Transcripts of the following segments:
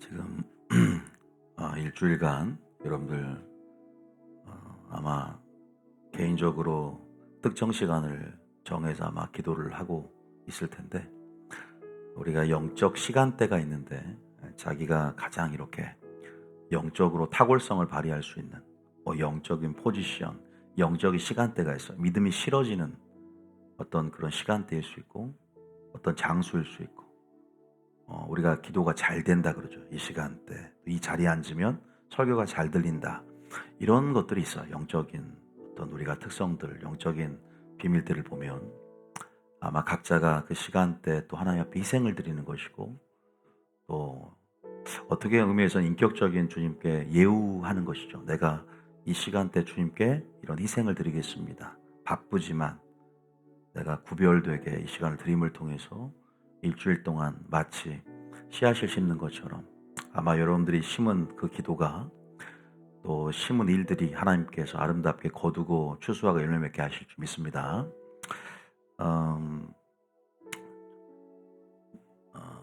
지금 일주일간 여러분들 아마 개인적으로 특정 시간을 정해서 아마 기도를 하고 있을 텐데, 우리가 영적 시간대가 있는데 자기가 가장 이렇게 영적으로 탁월성을 발휘할 수 있는 영적인 포지션, 영적인 시간대가 있어요. 믿음이 실어지는 어떤 그런 시간대일 수 있고, 어떤 장소일 수 있고, 우리가 기도가 잘 된다 그러죠. 이 시간대, 이 자리에 앉으면 설교가 잘 들린다, 이런 것들이 있어요. 영적인 어떤 우리가 특성들, 영적인 비밀들을 보면 아마 각자가 그 시간대 또 하나님 앞에 희생을 드리는 것이고, 또 어떻게 의미에서는 인격적인 주님께 예우하는 것이죠. 내가 이 시간대 주님께 이런 희생을 드리겠습니다. 바쁘지만 내가 구별되게 이 시간을 드림을 통해서 일주일 동안 마치 씨앗을 심는 것처럼 아마 여러분들이 심은 그 기도가, 또 심은 일들이 하나님께서 아름답게 거두고 추수하고 열매 맺게 하실 줄 믿습니다.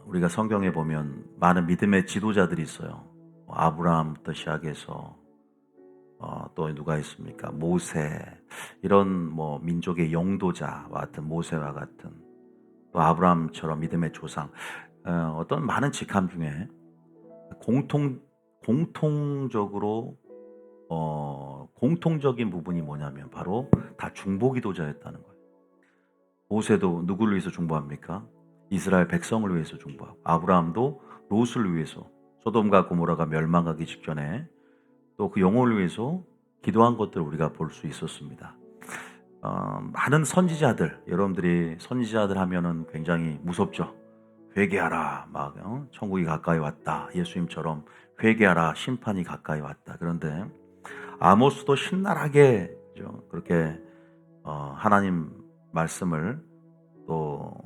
우리가 성경에 보면 많은 믿음의 지도자들이 있어요. 아브라함부터 시작해서 또 누가 있습니까? 모세, 이런 민족의 영도자와 같은 모세와 같은, 또 아브라함처럼 믿음의 조상, 어떤 많은 직함 중에 공통적으로 공통적인 부분이 뭐냐면 바로 다 중보기도자였다는 거예요. 모세도 누구를 위해서 중보합니까? 이스라엘 백성을 위해서 중보하고, 아브라함도 롯을 위해서, 소돔과 고모라가 멸망하기 직전에 또 그 영혼을 위해서 기도한 것들을 우리가 볼 수 있었습니다. 많은 선지자들, 여러분들이 선지자들 하면은 굉장히 무섭죠. 회개하라, 천국이 가까이 왔다, 예수님처럼 회개하라, 심판이 가까이 왔다. 그런데 아모스도 신랄하게 그렇게 하나님 말씀을 또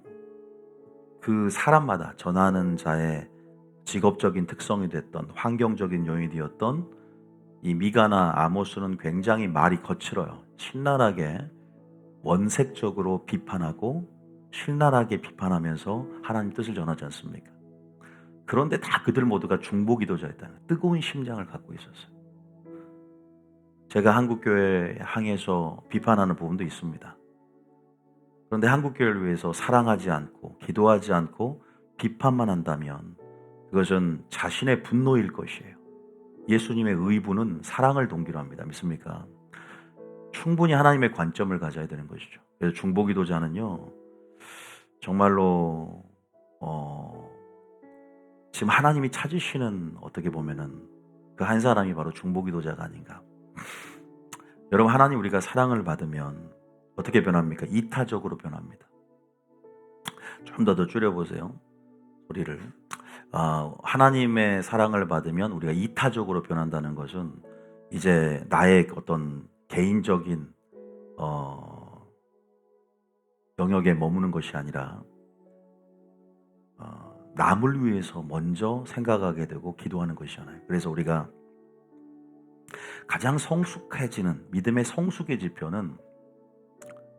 그 사람마다 전하는 자의 직업적인 특성이 됐던, 환경적인 요인이 되었던 이 미가나 아모스는 굉장히 말이 거칠어요. 신랄하게 원색적으로 비판하고 신랄하게 비판하면서 하나님 뜻을 전하지 않습니까? 그런데 다 그들 모두가 중보기도자였다는, 뜨거운 심장을 갖고 있었어요. 제가 한국교회 향해서 비판하는 부분도 있습니다. 그런데 한국교회를 위해서 사랑하지 않고 기도하지 않고 비판만 한다면 그것은 자신의 분노일 것이에요. 예수님의 의분은 사랑을 동기로 합니다. 믿습니까? 충분히 하나님의 관점을 가져야 되는 것이죠. 그래서 중보기도자는요, 정말로 지금 하나님이 찾으시는, 어떻게 보면은 그 한 사람이 바로 중보기도자가 아닌가. 여러분, 하나님 우리가 사랑을 받으면 어떻게 변합니까? 이타적으로 변합니다. 좀 더 줄여보세요, 소리를. 하나님의 사랑을 받으면 우리가 이타적으로 변한다는 것은 이제 나의 어떤 개인적인 영역에 머무는 것이 아니라 남을 위해서 먼저 생각하게 되고 기도하는 것이잖아요. 그래서 우리가 가장 성숙해지는 믿음의 성숙의 지표는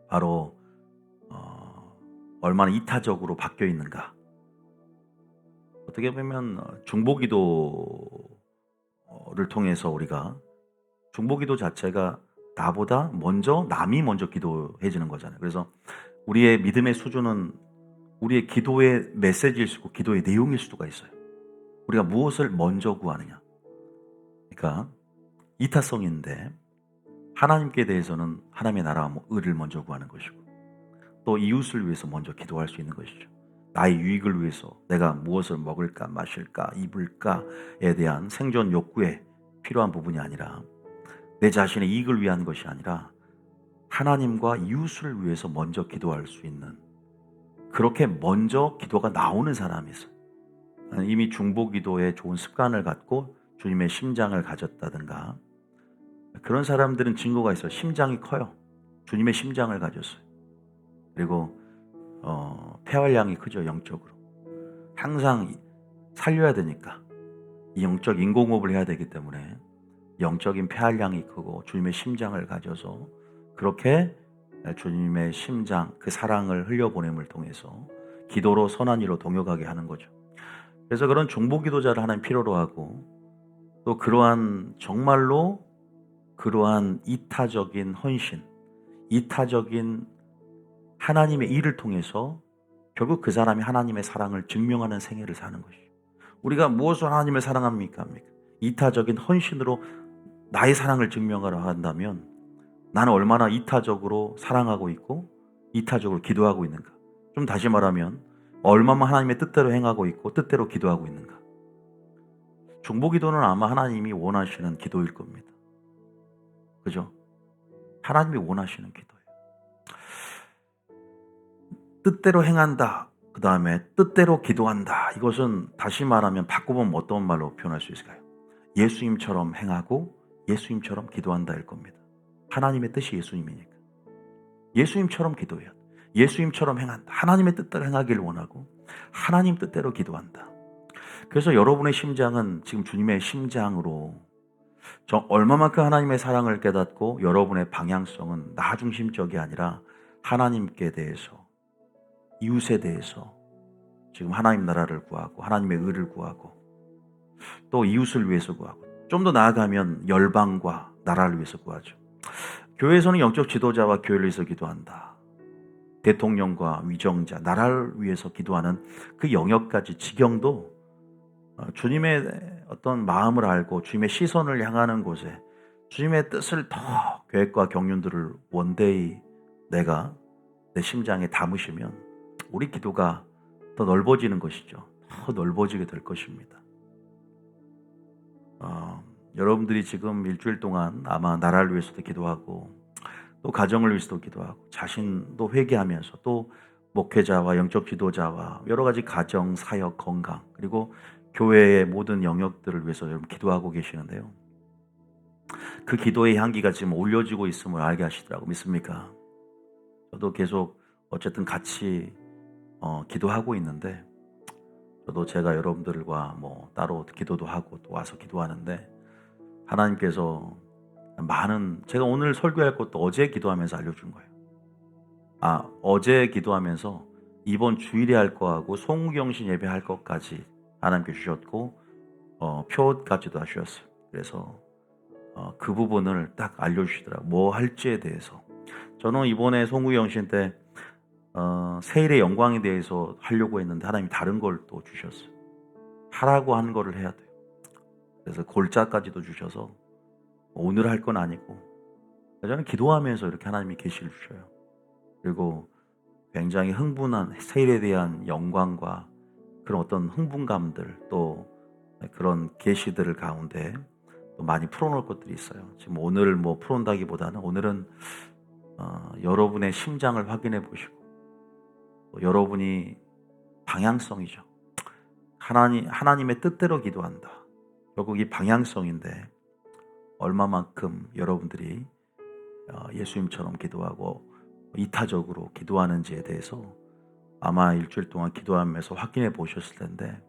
바로 얼마나 이타적으로 바뀌어 있는가. 어떻게 보면 중보기도를 통해서 우리가, 중보기도 자체가 나보다 먼저, 남이 먼저 기도해지는 거잖아요. 그래서 우리의 믿음의 수준은 우리의 기도의 메시지일 수도 있고 기도의 내용일 수가 있어요. 우리가 무엇을 먼저 구하느냐. 그러니까 이타성인데, 하나님께 대해서는 하나님의 나라와 의를 먼저 구하는 것이고, 또 이웃을 위해서 먼저 기도할 수 있는 것이죠. 나의 유익을 위해서 내가 무엇을 먹을까, 마실까, 입을까에 대한 생존 욕구에 필요한 부분이 아니라, 내 자신의 이익을 위한 것이 아니라 하나님과 이웃을 위해서 먼저 기도할 수 있는, 그렇게 먼저 기도가 나오는 사람이 있어요. 이미 중보기도에 좋은 습관을 갖고 주님의 심장을 가졌다든가, 그런 사람들은 증거가 있어요. 심장이 커요. 주님의 심장을 가졌어요. 그리고 폐활량이 크죠. 영적으로 항상 살려야 되니까, 이 영적 인공호흡을 해야 되기 때문에 영적인 폐활량이 크고 주님의 심장을 가져서 그렇게 주님의 심장, 그 사랑을 흘려보냄을 통해서 기도로 선한 이로 동역하게 하는 거죠. 그래서 그런 중보기도자를 하나님 필요로 하고, 또 그러한 정말로 그러한 이타적인 헌신, 이타적인 하나님의 일을 통해서 결국 그 사람이 하나님의 사랑을 증명하는 생애를 사는 것이죠. 우리가 무엇으로 하나님을 사랑합니까? 이타적인 헌신으로 나의 사랑을 증명하려 한다면 나는 얼마나 이타적으로 사랑하고 있고 이타적으로 기도하고 있는가? 좀 다시 말하면 얼마나 하나님의 뜻대로 행하고 있고 뜻대로 기도하고 있는가? 중보기도는 아마 하나님이 원하시는 기도일 겁니다. 그죠? 하나님이 원하시는 기도예요. 뜻대로 행한다. 그 다음에 뜻대로 기도한다. 이것은 다시 말하면 바꿔보면 어떤 말로 표현할 수 있을까요? 예수님처럼 행하고 예수님처럼 기도한다일 겁니다. 하나님의 뜻이 예수님이니까. 예수님처럼 기도해야 돼. 예수님처럼 행한다. 하나님의 뜻대로 행하기를 원하고 하나님 뜻대로 기도한다. 그래서 여러분의 심장은 지금 주님의 심장으로 얼마만큼 하나님의 사랑을 깨닫고 여러분의 방향성은 나 중심적이 아니라 하나님께 대해서, 이웃에 대해서 지금 하나님 나라를 구하고 하나님의 의를 구하고 또 이웃을 위해서 구하고 좀 더 나아가면 열방과 나라를 위해서 구하죠. 교회에서는 영적 지도자와 교회를 위해서 기도한다. 대통령과 위정자, 나라를 위해서 기도하는 그 영역까지 지경도 주님의 어떤 마음을 알고 주님의 시선을 향하는 곳에 주님의 뜻을 더 계획과 경륜들을 원대히 내가 내 심장에 담으시면 우리 기도가 더 넓어지는 것이죠. 더 넓어지게 될 것입니다. 여러분들이 지금 일주일 동안 아마 나라를 위해서도 기도하고 또 가정을 위해서도 기도하고 자신도 회개하면서 또 목회자와 영적 지도자와 여러 가지 가정, 사역, 건강 그리고 교회의 모든 영역들을 위해서 여러분 기도하고 계시는데요. 그 기도의 향기가 지금 올려지고 있음을 알게 하시더라고. 믿습니까? 저도 계속 어쨌든 같이 기도하고 있는데 저도 제가 여러분들과 따로 기도도 하고 또 와서 기도하는데 하나님께서 많은 제가 오늘 설교할 것도 어제 기도하면서 알려준 거예요. 어제 기도하면서 이번 주일에 할 거하고 송구경신 예배할 것까지 하나님께 주셨고 표까지도 하셨어요. 그래서 그 부분을 딱 알려주시더라고요. 뭐 할지에 대해서. 저는 이번에 송구경신 때 세일의 영광에 대해서 하려고 했는데 하나님이 다른 걸 또 주셨어요. 하라고 한 거를 해야 돼요. 그래서 골자까지도 주셔서 오늘 할 건 아니고 저는 기도하면서 이렇게 하나님이 계시를 주셔요. 그리고 굉장히 흥분한 세일에 대한 영광과 그런 어떤 흥분감들 또 그런 계시들을 가운데 또 많이 풀어놓을 것들이 있어요. 지금 오늘 풀어온다기보다는 오늘은 여러분의 심장을 확인해 보시고 또 여러분이 방향성이죠. 하나님의 뜻대로 기도한다. 결국 이 방향성인데 얼마만큼 여러분들이 예수님처럼 기도하고 이타적으로 기도하는지에 대해서 아마 일주일 동안 기도하면서 확인해 보셨을 텐데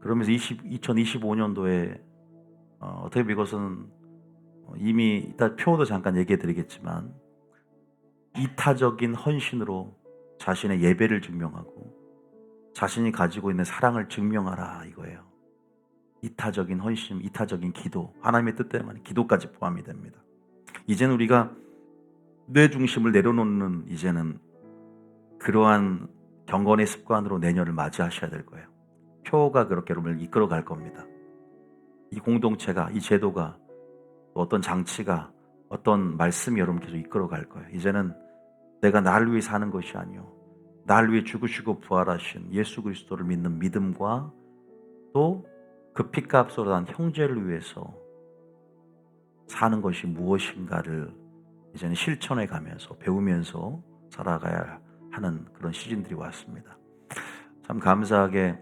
그러면서 2025년도에 어떻게 보면 이것은 이미 이따 표도 잠깐 얘기해 드리겠지만 이타적인 헌신으로 자신의 예배를 증명하고 자신이 가지고 있는 사랑을 증명하라 이거예요. 이타적인 헌신, 이타적인 기도, 하나님의 뜻대로만 기도까지 포함이 됩니다. 이제는 우리가 뇌 중심을 내려놓는 이제는 그러한 경건의 습관으로 내년을 맞이하셔야 될 거예요. 표가 그렇게 여러분을 이끌어갈 겁니다. 이 공동체가, 이 제도가, 어떤 장치가, 어떤 말씀이 여러분 계속 이끌어갈 거예요. 이제는 내가 나를 위해 사는 것이 아니요 나를 위해 죽으시고 부활하신 예수 그리스도를 믿는 믿음과 또 그 핏값으로 난 형제를 위해서 사는 것이 무엇인가를 이제는 실천해 가면서 배우면서 살아가야 하는 그런 시즌들이 왔습니다. 참 감사하게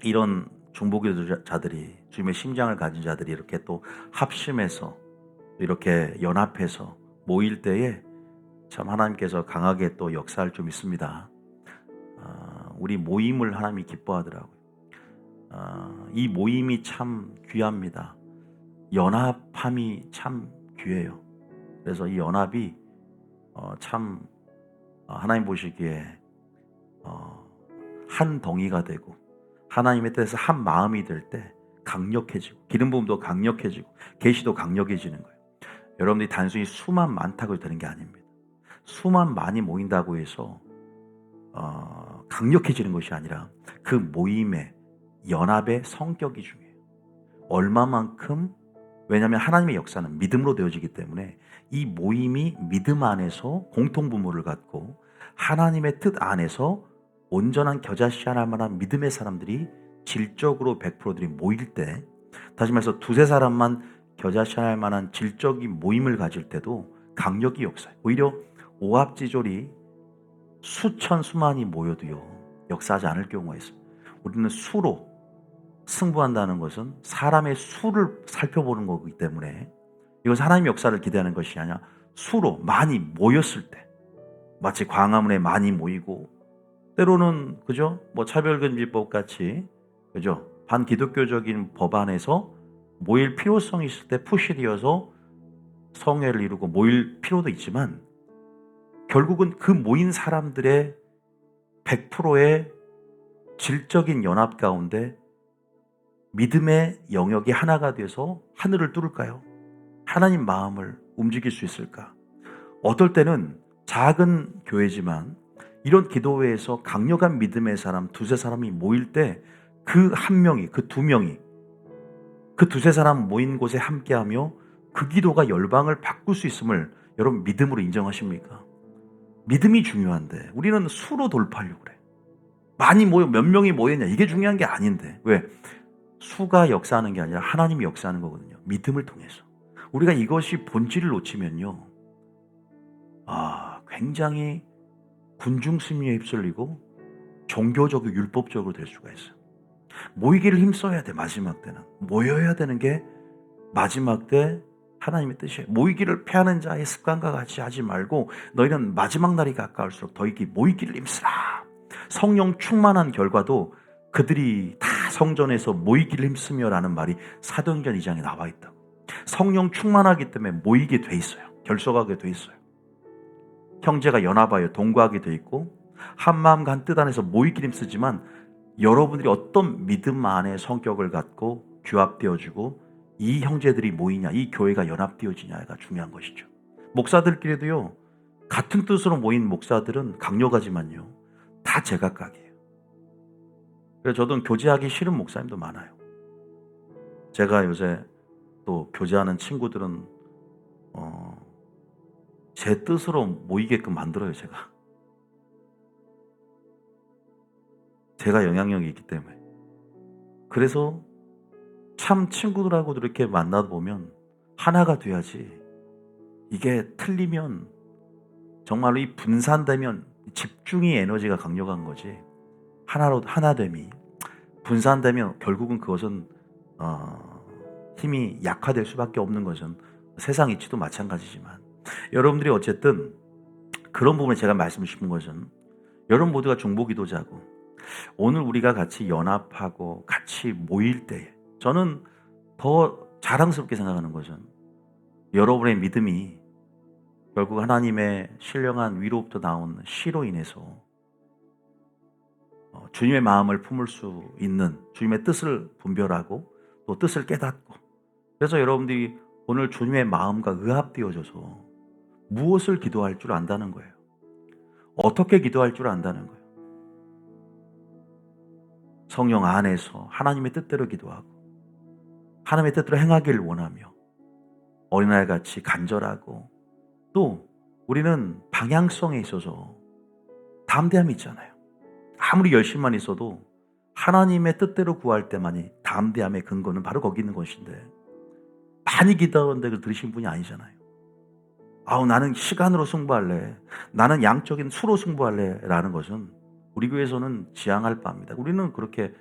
이런 중보기도자들이 주님의 심장을 가진 자들이 이렇게 또 합심해서 이렇게 연합해서 모일 때에 참 하나님께서 강하게 또 역사할 줄 믿습니다. 우리 모임을 하나님이 기뻐하더라고요. 이 모임이 참 귀합니다. 연합함이 참 귀해요. 그래서 이 연합이 참 하나님 보시기에 한 덩이가 되고 하나님의 뜻에서 한 마음이 될 때 강력해지고 기름 부음도 강력해지고 계시도 강력해지는 거예요. 여러분들이 단순히 수만 많다고 되는 게 아닙니다. 수만 많이 모인다고 해서 강력해지는 것이 아니라 그 모임의 연합의 성격이 중요해요. 얼마만큼, 왜냐하면 하나님의 역사는 믿음으로 되어지기 때문에 이 모임이 믿음 안에서 공통분모를 갖고 하나님의 뜻 안에서 온전한 겨자씨알 만한 믿음의 사람들이 질적으로 100%들이 모일 때, 다시 말해서 두세 사람만 겨자씨알 만한 질적인 모임을 가질 때도 강력이 역사해요. 오히려 오합지졸이 수천 수만이 모여도요 역사하지 않을 경우가 있어요. 우리는 수로 승부한다는 것은 사람의 수를 살펴보는 거기 때문에 이것은 하나님의 역사를 기대하는 것이 아니라 수로 많이 모였을 때, 마치 광화문에 많이 모이고 때로는 그죠? 뭐 차별금지법 같이 그죠? 반기독교적인 법안에서 모일 필요성이 있을 때 푸시되어서 성회를 이루고 모일 필요도 있지만 결국은 그 모인 사람들의 100%의 질적인 연합 가운데 믿음의 영역이 하나가 돼서 하늘을 뚫을까요? 하나님 마음을 움직일 수 있을까? 어떨 때는 작은 교회지만 이런 기도회에서 강력한 믿음의 사람 두세 사람이 모일 때 그 한 명이, 그 두 명이 그 두세 사람 모인 곳에 함께하며 그 기도가 열방을 바꿀 수 있음을 여러분 믿음으로 인정하십니까? 믿음이 중요한데 우리는 수로 돌파하려고 그래. 많이 모여 몇 명이 모였냐 이게 중요한 게 아닌데 왜? 수가 역사하는 게 아니라 하나님이 역사하는 거거든요. 믿음을 통해서. 우리가 이것이 본질을 놓치면요. 굉장히 군중심리에 휩쓸리고 종교적이고 율법적으로 될 수가 있어요. 모이기를 힘써야 돼. 마지막 때는. 모여야 되는 게 마지막 때 하나님의 뜻이에요. 모이기를 패하는 자의 습관과 같이 하지 말고 너희는 마지막 날이 가까울수록 더 모이기를 힘쓰라. 성령 충만한 결과도 그들이 다 성전에서 모이기를 힘쓰며 라는 말이 사도행전 2장에 나와 있다고. 성령 충만하기 때문에 모이게 돼 있어요. 결속하게 돼 있어요. 형제가 연합하여 동거하게 돼 있고 한 마음과 한 뜻 안에서 모이기를 힘쓰지만 여러분들이 어떤 믿음 안에 성격을 갖고 규합되어지고 이 형제들이 모이냐, 이 교회가 연합되어지냐가 중요한 것이죠. 목사들끼리도요, 같은 뜻으로 모인 목사들은 강력하지만요, 다 제각각이에요. 그래서 저도 교제하기 싫은 목사님도 많아요. 제가 요새 또 교제하는 친구들은 제 뜻으로 모이게끔 만들어요, 제가 영향력이 있기 때문에. 그래서 참 친구들하고도 이렇게 만나다 보면 하나가 돼야지. 이게 틀리면 정말로 이 분산되면 집중이 에너지가 강력한 거지. 하나됨이 분산되면 결국은 그것은 힘이 약화될 수밖에 없는 것은 세상 이치도 마찬가지지만 여러분들이 어쨌든 그런 부분에 제가 말씀을 싶은 것은 여러분 모두가 중보기도자고 오늘 우리가 같이 연합하고 같이 모일 때에 저는 더 자랑스럽게 생각하는 것은 여러분의 믿음이 결국 하나님의 신령한 위로부터 나온 시로 인해서 주님의 마음을 품을 수 있는 주님의 뜻을 분별하고 또 뜻을 깨닫고 그래서 여러분들이 오늘 주님의 마음과 의합되어져서 무엇을 기도할 줄 안다는 거예요. 어떻게 기도할 줄 안다는 거예요. 성령 안에서 하나님의 뜻대로 기도하고 하나님의 뜻대로 행하기를 원하며 어린아이같이 간절하고 또 우리는 방향성에 있어서 담대함이 있잖아요. 아무리 열심만 있어도 하나님의 뜻대로 구할 때만이 담대함의 근거는 바로 거기 있는 것인데 많이 기도하는데 그걸 들으신 분이 아니잖아요. 나는 시간으로 승부할래. 나는 양적인 수로 승부할래. 라는 것은 우리 교회에서는 지향할 바입니다. 우리는 그렇게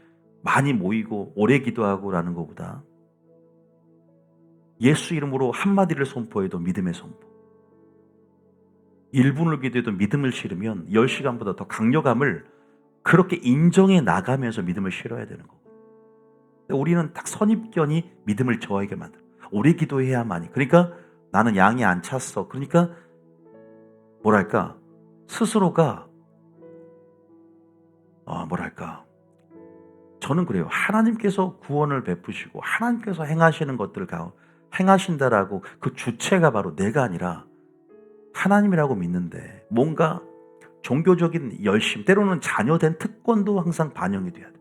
많이 모이고 오래 기도하고 라는 것보다 예수 이름으로 한마디를 선포해도 믿음의 선포. 1분을 기도해도 믿음을 실으면 10시간보다 더 강력함을 그렇게 인정해 나가면서 믿음을 실어야 되는 거고. 우리는 딱 선입견이 믿음을 저하게 만들어. 오래 기도해야만이. 그러니까 나는 양이 안 찼어. 그러니까 스스로가 저는 그래요. 하나님께서 구원을 베푸시고 하나님께서 행하시는 것들을 행하신다라고 그 주체가 바로 내가 아니라 하나님이라고 믿는데 뭔가 종교적인 열심, 때로는 자녀된 특권도 항상 반영이 돼야 돼.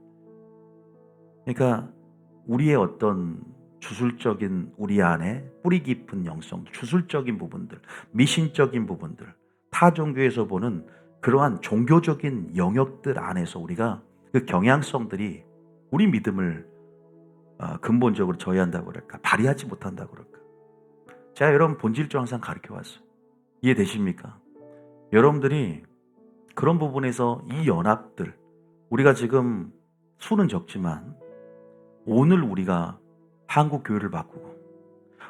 그러니까 우리의 어떤 주술적인 우리 안에 뿌리 깊은 영성, 주술적인 부분들, 미신적인 부분들, 타 종교에서 보는 그러한 종교적인 영역들 안에서 우리가 그 경향성들이 우리 믿음을 근본적으로 저해한다고 그럴까? 발휘하지 못한다고 그럴까? 제가 여러분 본질적으로 항상 가르쳐 왔어요. 이해되십니까? 여러분들이 그런 부분에서 이 연합들, 우리가 지금 수는 적지만 오늘 우리가 한국 교회를 바꾸고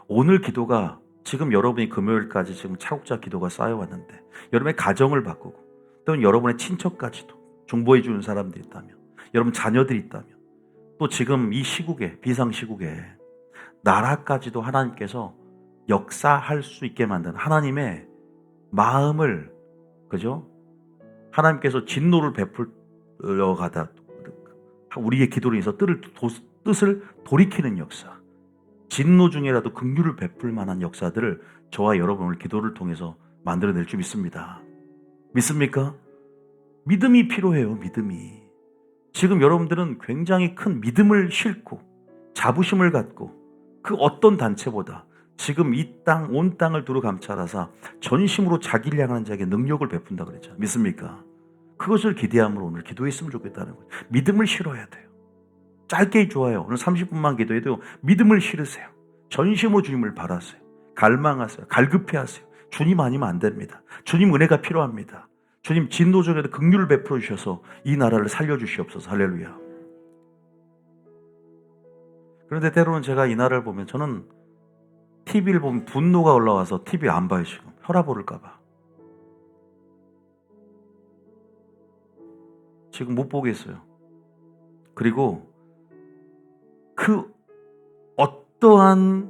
오늘 기도가 지금 여러분이 금요일까지 지금 차곡차 기도가 쌓여왔는데 여러분의 가정을 바꾸고 또는 여러분의 친척까지도 중보해 주는 사람들이 있다면 여러분 자녀들이 있다면 또 지금 이 시국에 비상시국에 나라까지도 하나님께서 역사할 수 있게 만든 하나님의 마음을 그죠? 하나님께서 진노를 베풀려 가다 우리의 기도로 인해서 뜻을 돌이키는 역사, 진노 중에라도 긍휼을 베풀 만한 역사들을 저와 여러분을 기도를 통해서 만들어낼 줄 믿습니다. 믿습니까? 믿음이 필요해요. 믿음이. 지금 여러분들은 굉장히 큰 믿음을 싣고 자부심을 갖고 그 어떤 단체보다 지금 이 땅, 온 땅을 두루 감찰하사 전심으로 자기를 향하는 자에게 능력을 베푼다 그랬죠. 믿습니까? 그것을 기대함으로 오늘 기도했으면 좋겠다는 거예요. 믿음을 실어야 돼요. 짧게 좋아요. 오늘 30분만 기도해도 믿음을 실으세요. 전심으로 주님을 바라세요. 갈망하세요. 갈급해하세요. 주님 아니면 안 됩니다. 주님 은혜가 필요합니다. 주님 진노 중에도 긍휼을 베풀어 주셔서 이 나라를 살려주시옵소서. 할렐루야. 그런데 때로는 제가 이 나라를 보면 저는 TV를 보면 분노가 올라와서 TV 안 봐요. 지금 혈압 오를까 봐. 지금 못 보겠어요. 그리고 그 어떠한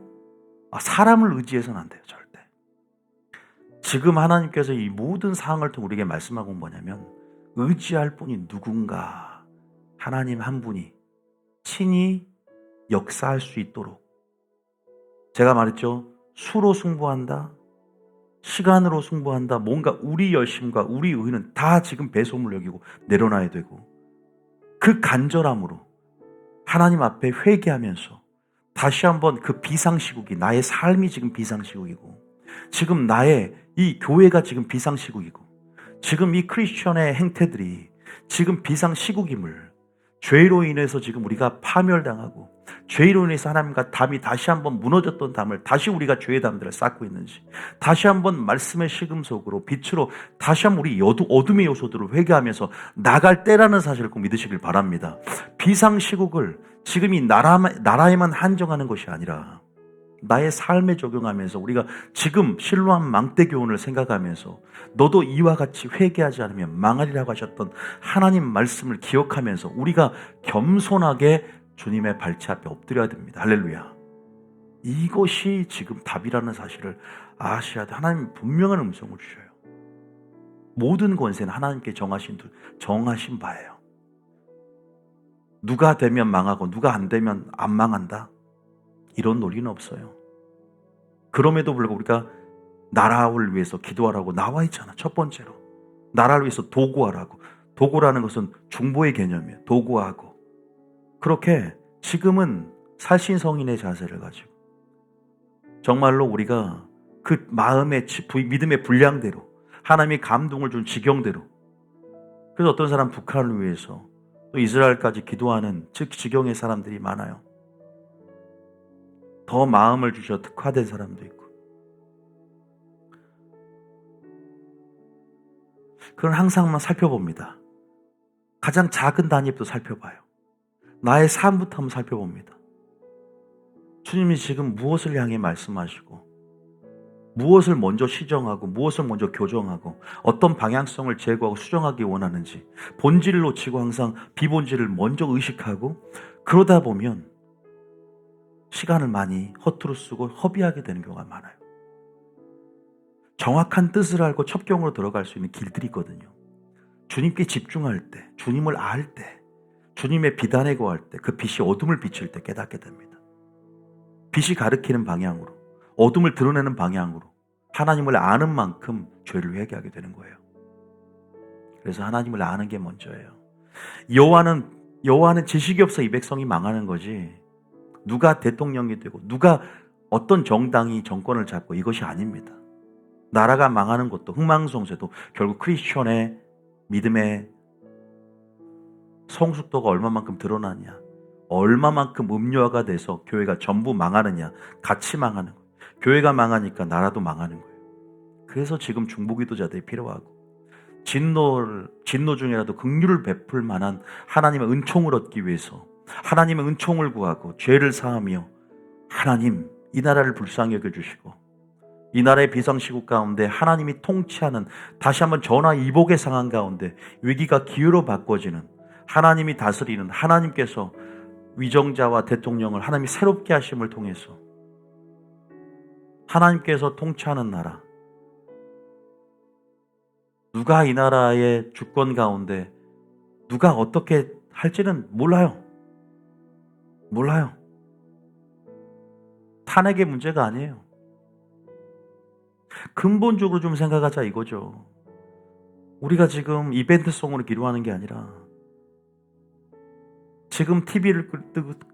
사람을 의지해서는 안 돼요. 절대. 지금 하나님께서 이 모든 상황을 통해 우리에게 말씀하고 뭐냐면 의지할 분이 누군가 하나님 한 분이 친히 역사할 수 있도록 제가 말했죠. 수로 승부한다. 시간으로 승부한다. 뭔가 우리 열심과 우리 의는 다 지금 배소물 여기고 내려놔야 되고 그 간절함으로 하나님 앞에 회개하면서 다시 한번 그 비상시국이 나의 삶이 지금 비상시국이고 지금 나의 이 교회가 지금 비상시국이고 지금 이 크리스천의 행태들이 지금 비상시국임을 죄로 인해서 지금 우리가 파멸당하고 죄로 인해서 하나님과 담이 다시 한번 무너졌던 담을 다시 우리가 죄의 담들을 쌓고 있는지 다시 한번 말씀의 시금 속으로 빛으로 다시 한번 우리 어둠의 요소들을 회개하면서 나갈 때라는 사실을 꼭 믿으시길 바랍니다. 비상시국을 지금 이 나라에만 한정하는 것이 아니라 나의 삶에 적용하면서 우리가 지금 실로암 망대 교훈을 생각하면서 너도 이와 같이 회개하지 않으면 망하리라고 하셨던 하나님 말씀을 기억하면서 우리가 겸손하게 주님의 발치 앞에 엎드려야 됩니다. 할렐루야. 이것이 지금 답이라는 사실을 아셔야 돼. 하나님 분명한 음성을 주셔요. 모든 권세는 하나님께 정하신 바예요. 누가 되면 망하고 누가 안 되면 안 망한다. 이런 논리는 없어요. 그럼에도 불구하고 우리가 나라를 위해서 기도하라고 나와 있잖아. 첫 번째로. 나라를 위해서 도구하라고. 도구라는 것은 중보의 개념이에요. 도구하고. 그렇게 지금은 살신성인의 자세를 가지고 정말로 우리가 그 마음의 믿음의 분량대로 하나님이 감동을 준 지경대로 그래서 어떤 사람 북한을 위해서 또 이스라엘까지 기도하는 즉 지경의 사람들이 많아요. 더 마음을 주셔 특화된 사람도 있고 그건 항상만 살펴봅니다. 가장 작은 단위부터 살펴봐요. 나의 삶부터 한번 살펴봅니다. 주님이 지금 무엇을 향해 말씀하시고 무엇을 먼저 시정하고 무엇을 먼저 교정하고 어떤 방향성을 제거하고 수정하기 원하는지 본질을 놓치고 항상 비본질을 먼저 의식하고 그러다 보면 시간을 많이 허투루 쓰고 허비하게 되는 경우가 많아요. 정확한 뜻을 알고 첩경으로 들어갈 수 있는 길들이 있거든요. 주님께 집중할 때, 주님을 알 때, 주님의 비단에 거할 때 그 빛이 어둠을 비칠 때 깨닫게 됩니다. 빛이 가리키는 방향으로, 어둠을 드러내는 방향으로 하나님을 아는 만큼 죄를 회개하게 되는 거예요. 그래서 하나님을 아는 게 먼저예요. 여호와는 지식이 없어 이 백성이 망하는 거지, 누가 대통령이 되고 누가 어떤 정당이 정권을 잡고 이것이 아닙니다. 나라가 망하는 것도 흥망성쇠도 결국 크리스천의 믿음의 성숙도가 얼마만큼 드러나냐, 얼마만큼 음료화가 돼서 교회가 전부 망하느냐, 같이 망하는 거예요. 교회가 망하니까 나라도 망하는 거예요. 그래서 지금 중보기도자들이 필요하고, 진노 중에라도 긍휼을 베풀 만한 하나님의 은총을 얻기 위해서 하나님의 은총을 구하고 죄를 사하며, 하나님 이 나라를 불쌍히 여겨주시고 이 나라의 비상시국 가운데 하나님이 통치하는, 다시 한번 전화위복의 상황 가운데 위기가 기회로 바꿔지는, 하나님이 다스리는, 하나님께서 위정자와 대통령을 하나님이 새롭게 하심을 통해서 하나님께서 통치하는 나라, 누가 이 나라의 주권 가운데 누가 어떻게 할지는 몰라요. 탄핵의 문제가 아니에요. 근본적으로 좀 생각하자 이거죠. 우리가 지금 이벤트성으로 기도하는 게 아니라 지금 TV를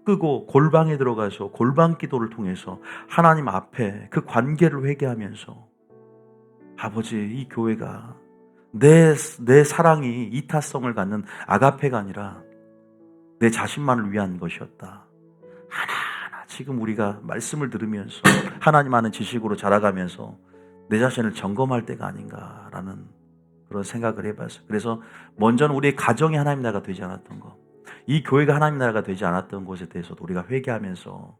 끄고 골방에 들어가서 골방 기도를 통해서 하나님 앞에 그 관계를 회개하면서, 아버지 이 교회가 내 사랑이 이타성을 갖는 아가페가 아니라 내 자신만을 위한 것이었다. 하나하나 지금 우리가 말씀을 들으면서 하나님 아는 지식으로 자라가면서 내 자신을 점검할 때가 아닌가라는 그런 생각을 해봤어요. 그래서 먼저는 우리의 가정이 하나님 나라가 되지 않았던 것, 이 교회가 하나님 나라가 되지 않았던 것에 대해서도 우리가 회개하면서,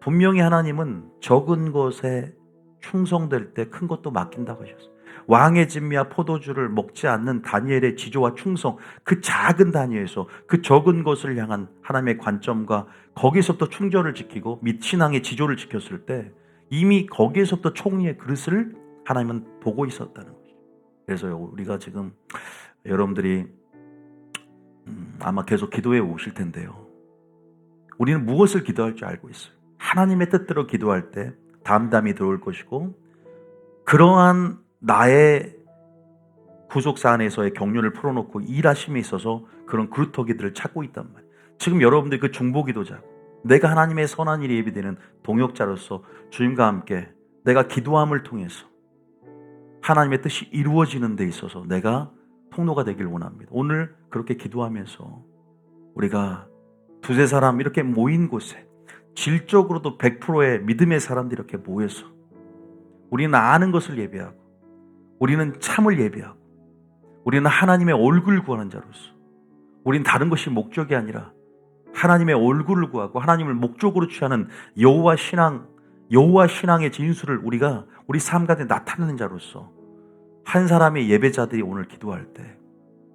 분명히 하나님은 적은 것에 충성될 때 큰 것도 맡긴다고 하셨어요. 왕의 진미와 포도주를 먹지 않는 다니엘의 지조와 충성, 그 작은 단위에서 그 적은 것을 향한 하나님의 관점과 거기서부터 충절을 지키고 신앙의 지조를 지켰을 때 이미 거기에서부터 총리의 그릇을 하나님은 보고 있었다는 거죠. 그래서 우리가 지금 여러분들이 아마 계속 기도해 오실 텐데요, 우리는 무엇을 기도할 줄 알고 있어요. 하나님의 뜻대로 기도할 때 담담히 들어올 것이고, 그러한 나의 구속사 안에서의 경륜을 풀어놓고 일하심에 있어서 그런 그루터기들을 찾고 있단 말이에요. 지금 여러분들이 그 중보기도자고, 내가 하나님의 선한 일에 예비되는 동역자로서 주님과 함께 내가 기도함을 통해서 하나님의 뜻이 이루어지는 데 있어서 내가 통로가 되길 원합니다. 오늘 그렇게 기도하면서 우리가 두세 사람 이렇게 모인 곳에 질적으로도 100%의 믿음의 사람들이 이렇게 모여서 우리는 아는 것을 예배하고, 우리는 참을 예배하고, 우리는 하나님의 얼굴을 구하는 자로서, 우리는 다른 것이 목적이 아니라 하나님의 얼굴을 구하고 하나님을 목적으로 취하는 여호와 신앙의 진수를 우리가 우리 삶 가운데 나타내는 자로서 한 사람의 예배자들이 오늘 기도할 때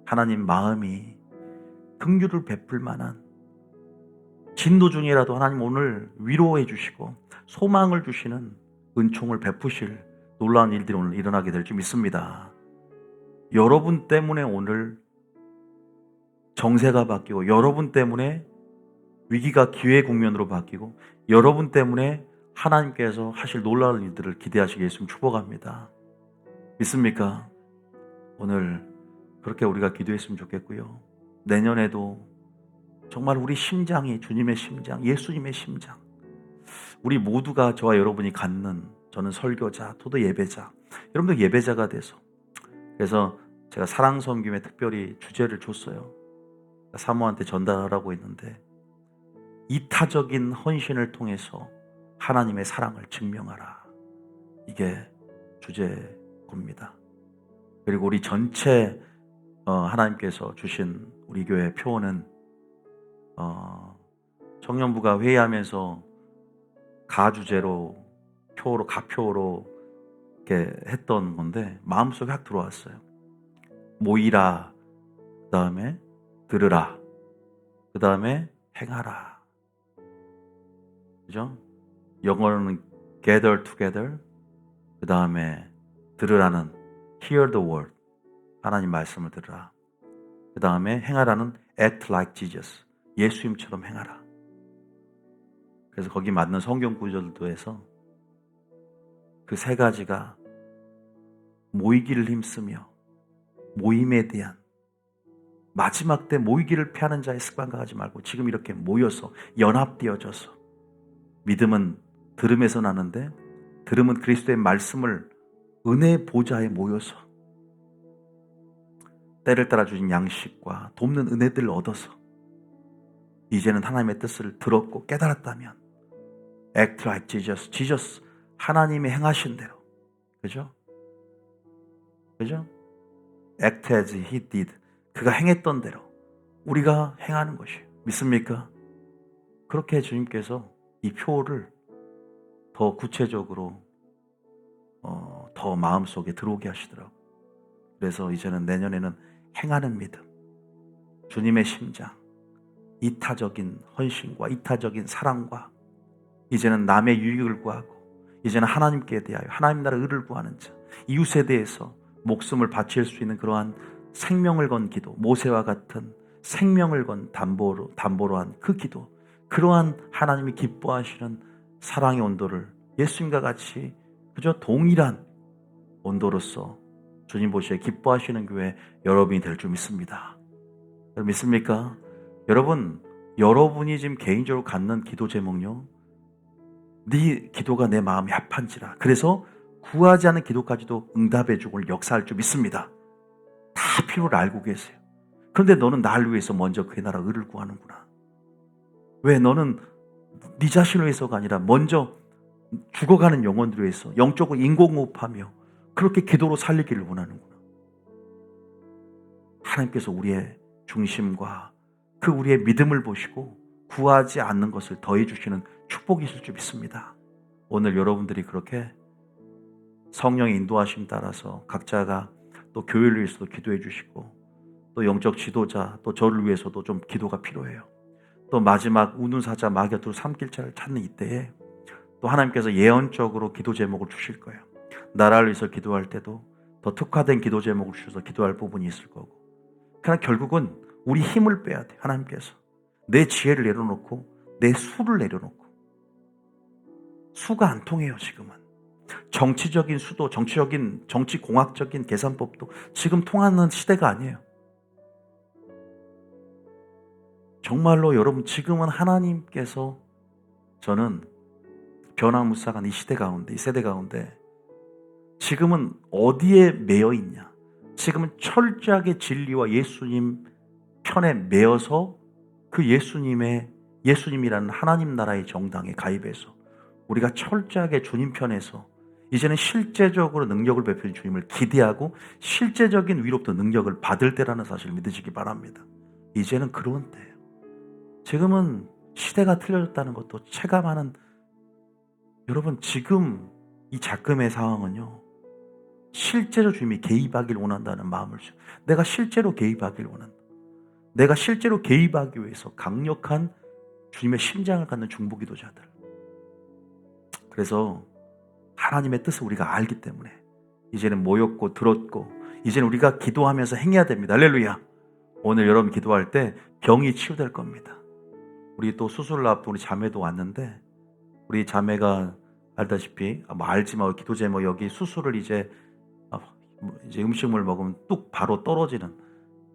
하나님 마음이 긍휼을 베풀 만한, 진도 중이라도 하나님 오늘 위로해 주시고 소망을 주시는 은총을 베푸실 놀라운 일들이 오늘 일어나게 될 줄 믿습니다. 여러분 때문에 오늘 정세가 바뀌고, 여러분 때문에 위기가 기회의 국면으로 바뀌고, 여러분 때문에 하나님께서 하실 놀라운 일들을 기대하시게 예수님 축복합니다. 믿습니까? 오늘 그렇게 우리가 기도했으면 좋겠고요. 내년에도 정말 우리 심장이 주님의 심장, 예수님의 심장, 우리 모두가, 저와 여러분이 갖는, 저는 설교자, 저도 예배자, 여러분도 예배자가 돼서, 그래서 제가 사랑섬김에 특별히 주제를 줬어요. 사모한테 전달하라고 했는데, 이타적인 헌신을 통해서 하나님의 사랑을 증명하라. 이게 주제입니다. 그리고 우리 전체 하나님께서 주신 우리 교회 표어는 청년부가 회의하면서 가주제로 표어로 가표로 이렇게 했던 건데 마음속에 확 들어왔어요. 모이라, 그 다음에 들으라, 그 다음에 행하라. 그죠? 영어로는 gather together, 그 다음에 들으라는 hear the word, 하나님 말씀을 들으라. 그 다음에 행하라는 act like Jesus. 예수님처럼 행하라. 그래서 거기 맞는 성경 구절도 해서 그 세 가지가 모이기를 힘쓰며 모임에 대한 마지막 때 모이기를 피하는 자의 습관 가지 말고 지금 이렇게 모여서 연합되어져서 믿음은 들음에서 나는데 들음은 그리스도의 말씀을 은혜 보좌에 모여서 때를 따라 주신 양식과 돕는 은혜들을 얻어서 이제는 하나님의 뜻을 들었고 깨달았다면 act like Jesus, Jesus 하나님이 행하신 대로 그죠? 그죠? act as he did 그가 행했던 대로 우리가 행하는 것이에요. 믿습니까? 그렇게 주님께서 이 표를 더 구체적으로 더 마음속에 들어오게 하시더라고요. 그래서 이제는 내년에는 행하는 믿음, 주님의 심장, 이타적인 헌신과 이타적인 사랑과 이제는 남의 유익을 구하고 이제는 하나님께 대하여 하나님 나라 의를 구하는 자, 이웃에 대해서 목숨을 바칠 수 있는 그러한 생명을 건 기도, 모세와 같은 생명을 건 담보로 한 그 기도, 그러한 하나님이 기뻐하시는 사랑의 온도를 예수님과 같이 그저 동일한 온도로서 주님 보시기에 기뻐하시는 교회 여러분이 될 줄 믿습니다. 믿습니까? 여러분이 지금 개인적으로 갖는 기도 제목요. 네 기도가 내 마음이 합한지라. 그래서 구하지 않은 기도까지도 응답해주고 역사할 줄 믿습니다. 다 필요를 알고 계세요. 그런데 너는 날 위해서 먼저 그의 나라 의를 구하는구나. 왜 너는 네 자신을 위해서가 아니라 먼저 죽어가는 영혼들을 위해서 영적으로 인공호흡하며 그렇게 기도로 살리기를 원하는구나. 하나님께서 우리의 중심과 그 우리의 믿음을 보시고 구하지 않는 것을 더해 주시는 축복이 있을 줄 믿습니다. 오늘 여러분들이 그렇게 성령의 인도하심 따라서 각자가 또 교회를 위해서도 기도해 주시고 또 영적 지도자 또 저를 위해서도 좀 기도가 필요해요. 또 마지막 우는 사자 마곁으로 삼길자를 찾는 이때에 또 하나님께서 예언적으로 기도 제목을 주실 거예요. 나라를 위해서 기도할 때도 더 특화된 기도 제목을 주셔서 기도할 부분이 있을 거고. 그러나 결국은 우리 힘을 빼야 돼. 하나님께서 내 지혜를 내려놓고 내 수를 내려놓고 수가 안 통해요. 지금은 정치적인 수도 정치공학적인 계산법도 지금 통하는 시대가 아니에요. 정말로 여러분 지금은 하나님께서 저는 변화무쌍한 이 시대 가운데 이 세대 가운데 지금은 어디에 매여 있냐? 지금은 철저하게 진리와 예수님 편에 매여서 그 예수님이라는 하나님 나라의 정당에 가입해서 우리가 철저하게 주님 편에서 이제는 실제적으로 능력을 베푸는 주님을 기대하고 실제적인 위로부터 능력을 받을 때라는 사실을 믿으시기 바랍니다. 이제는 그런 때예요. 지금은 시대가 틀려졌다는 것도 체감하는 여러분 지금 이 작금의 상황은요. 실제로 주님이 개입하기를 원한다는 마음을 내가 실제로 개입하기를 원한다. 내가 실제로 개입하기 위해서 강력한 주님의 심장을 갖는 중보기도자들. 그래서 하나님의 뜻을 우리가 알기 때문에 이제는 모였고 들었고 이제는 우리가 기도하면서 행해야 됩니다. 할렐루야. 오늘 여러분 기도할 때 병이 치유될 겁니다. 우리 또 수술을 앞두고 우리 자매도 왔는데 우리 자매가 알다시피 알지만 기도 제목 여기 수술을 이제 음식물 먹으면 뚝 바로 떨어지는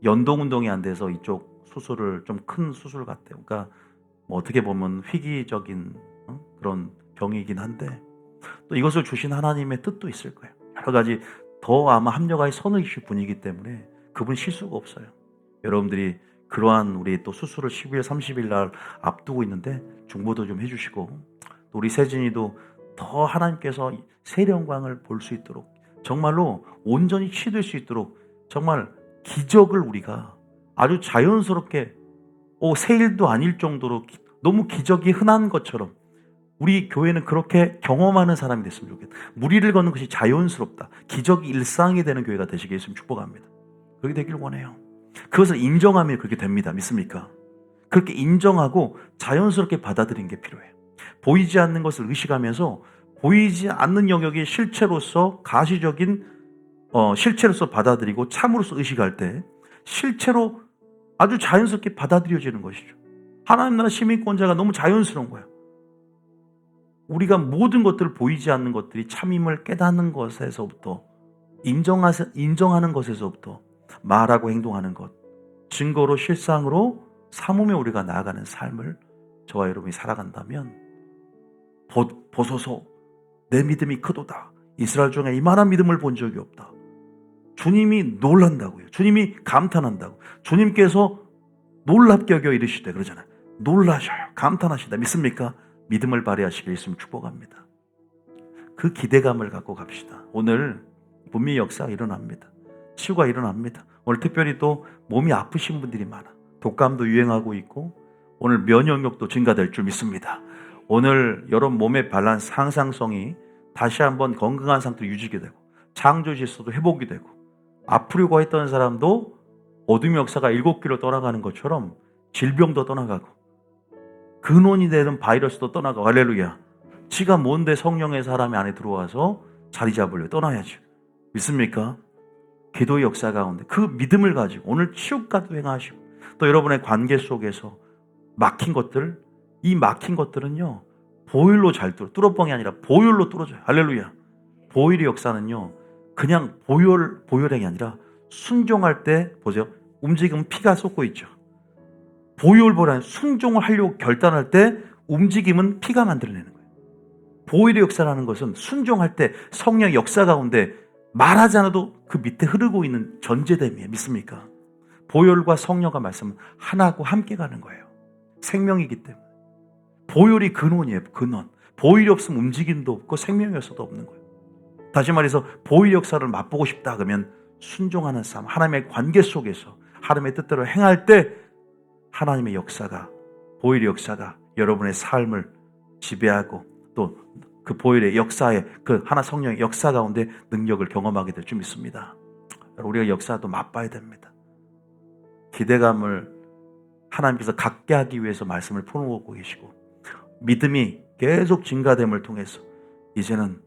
연동 운동이 안 돼서 이쪽 수술을 좀 큰 수술 같아요. 그러니까 뭐 어떻게 보면 휘기적인 그런 병이긴 한데 또 이것을 주신 하나님의 뜻도 있을 거예요. 여러 가지 더 아마 합력하여 선을 주실 분이기 때문에 그분 실수가 없어요. 여러분들이 그러한 우리 또 수술을 12월 30일 날 앞두고 있는데 중보도 좀 해주시고 또 우리 세진이도 더 하나님께서 새 영광을 볼 수 있도록 정말로 온전히 치유될 수 있도록 정말 기적을 우리가 아주 자연스럽게 새 일도 아닐 정도로 너무 기적이 흔한 것처럼 우리 교회는 그렇게 경험하는 사람이 됐으면 좋겠다. 무리를 걷는 것이 자연스럽다. 기적이 일상이 되는 교회가 되시게 했으면 축복합니다. 그렇게 되길 원해요. 그것을 인정하면 그렇게 됩니다. 믿습니까? 그렇게 인정하고 자연스럽게 받아들이는 게 필요해요. 보이지 않는 것을 의식하면서 보이지 않는 영역이 실체로서 가시적인 실체로서 받아들이고 참으로서 의식할 때 실체로 아주 자연스럽게 받아들여지는 것이죠. 하나님 나라 시민권자가 너무 자연스러운 거예요. 우리가 모든 것들을 보이지 않는 것들이 참임을 깨닫는 것에서부터 인정하는 것에서부터 말하고 행동하는 것, 증거로 실상으로 삼으며 우리가 나아가는 삶을 저와 여러분이 살아간다면 보소서 내 믿음이 크도다. 이스라엘 중에 이만한 믿음을 본 적이 없다. 주님이 놀란다고요. 주님이 감탄한다고. 주님께서 놀랍게 여겨 이르시되 그러잖아요. 놀라셔요. 감탄하시다. 믿습니까? 믿음을 발휘하시길 예수님 축복합니다. 그 기대감을 갖고 갑시다. 오늘 분명히 역사가 일어납니다. 치유가 일어납니다. 오늘 특별히 또 몸이 아프신 분들이 많아. 독감도 유행하고 있고 오늘 면역력도 증가될 줄 믿습니다. 오늘 여러분 몸의 밸런스 항상성이 다시 한번 건강한 상태로 유지가 되고 창조 질서도 회복이 되고 아프려고 했던 사람도 어둠의 역사가 7개로 떠나가는 것처럼 질병도 떠나가고 근원이 되는 바이러스도 떠나가고 할렐루야. 지가 뭔데 성령의 사람이 안에 들어와서 자리 잡으려 떠나야지. 믿습니까? 기도의 역사 가운데 그 믿음을 가지고 오늘 치유까지 행하시고 또 여러분의 관계 속에서 막힌 것들, 이 막힌 것들은요 보혈로 잘 뚫어뻥이 아니라 보혈로 뚫어져요. 할렐루야. 보혈의 역사는요 그냥 보혈행이 아니라 순종할 때 보세요. 움직이면 피가 쏟고 있죠. 보혈보다는 순종을 하려고 결단할 때 움직임은 피가 만들어내는 거예요. 보혈의 역사라는 것은 순종할 때 성령의 역사 가운데 말하지 않아도 그 밑에 흐르고 있는 전제됨이에요. 믿습니까? 보혈과 성령과 말씀은 하나고 함께 가는 거예요. 생명이기 때문에. 보혈이 근원이에요. 근원. 보혈이 없으면 움직임도 없고 생명의 역사도 없는 거예요. 다시 말해서 보혈 역사를 맛보고 싶다 그러면 순종하는 삶, 하나님의 관계 속에서 하나님의 뜻대로 행할 때 하나님의 역사가, 보혈의 역사가 여러분의 삶을 지배하고 또 그 보혈의 역사에 그 하나 성령의 역사 가운데 능력을 경험하게 될 줄 믿습니다. 우리가 역사도 맛봐야 됩니다. 기대감을 하나님께서 갖게 하기 위해서 말씀을 풀어오고 계시고 믿음이 계속 증가됨을 통해서 이제는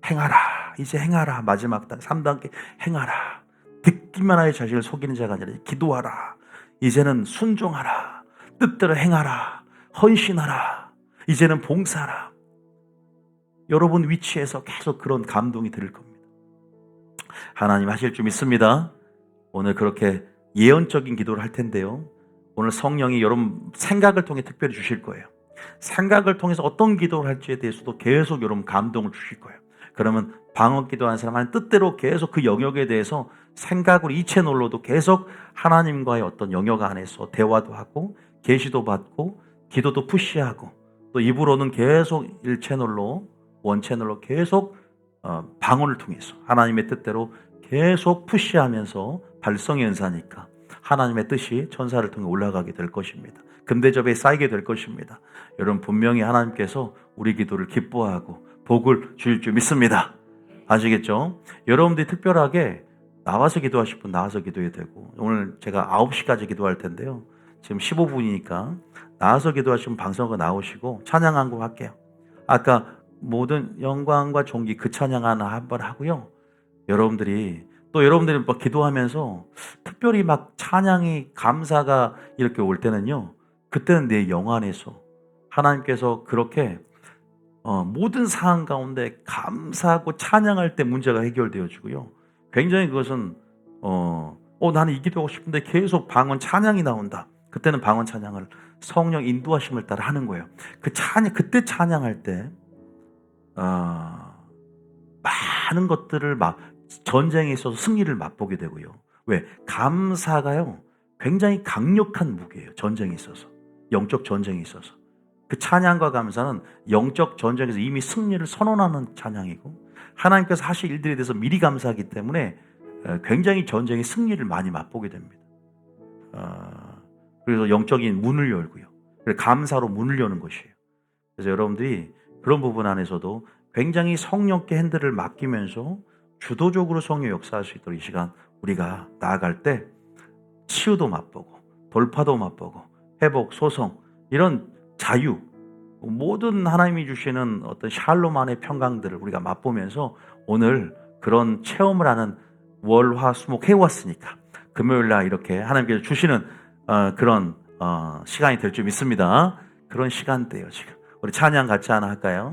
행하라. 이제 행하라. 마지막 단 3단계 행하라. 듣기만 하여 자신을 속이는 자가 아니라 기도하라. 이제는 순종하라. 뜻대로 행하라. 헌신하라. 이제는 봉사하라. 여러분 위치에서 계속 그런 감동이 들을 겁니다. 하나님 하실 줄 믿습니다. 오늘 그렇게 예언적인 기도를 할 텐데요. 오늘 성령이 여러분 생각을 통해 특별히 주실 거예요. 생각을 통해서 어떤 기도를 할지에 대해서도 계속 여러분 감동을 주실 거예요. 그러면 방언 기도하는 사람은 뜻대로 계속 그 영역에 대해서 생각으로 이 채널로도 계속 하나님과의 어떤 영역 안에서 대화도 하고 계시도 받고 기도도 푸시하고 또 입으로는 계속 1채널로 원채널로 계속 방언을 통해서 하나님의 뜻대로 계속 푸시하면서 발성의 은사니까 하나님의 뜻이 천사를 통해 올라가게 될 것입니다. 금대접에 쌓이게 될 것입니다. 여러분 분명히 하나님께서 우리 기도를 기뻐하고 복을 주실 줄 믿습니다. 아시겠죠? 여러분들이 특별하게 나와서 기도하실 분 나와서 기도해야 되고 오늘 제가 9시까지 기도할 텐데요. 지금 15분이니까 나와서 기도하시면 방송가 나오시고 찬양 한 곡 할게요. 아까 모든 영광과 존귀 그 찬양 하나 한번 하고요. 여러분들이 막 기도하면서 특별히 막 찬양이 감사가 이렇게 올 때는요. 그때는 내 영 안에서 하나님께서 그렇게 모든 상황 가운데 감사하고 찬양할 때 문제가 해결되어지고요. 굉장히 그것은 나는 이 기도하고 싶은데 계속 방언 찬양이 나온다. 그때는 방언 찬양을 성령 인도하심을 따라 하는 거예요. 그때 찬양할 때 많은 것들을 전쟁에 있어서 승리를 맛보게 되고요. 왜? 감사가요. 굉장히 강력한 무기예요. 전쟁에 있어서. 영적 전쟁에 있어서. 그 찬양과 감사는 영적 전쟁에서 이미 승리를 선언하는 찬양이고 하나님께서 하실 일들에 대해서 미리 감사하기 때문에 굉장히 전쟁의 승리를 많이 맛보게 됩니다. 그래서 영적인 문을 열고요. 감사로 문을 여는 것이에요. 그래서 여러분들이 그런 부분 안에서도 굉장히 성령께 핸들을 맡기면서 주도적으로 성령 역사할 수 있도록 이 시간 우리가 나아갈 때 치유도 맛보고 돌파도 맛보고 회복, 소성 이런 자유 모든 하나님이 주시는 어떤 샬롬 안의 평강들을 우리가 맛보면서 오늘 그런 체험을 하는 월, 화, 수, 목 해왔으니까 금요일 날 이렇게 하나님께서 주시는 그런 시간이 될 줄 믿습니다. 그런 시간대예요 지금. 우리 찬양 같이 하나 할까요?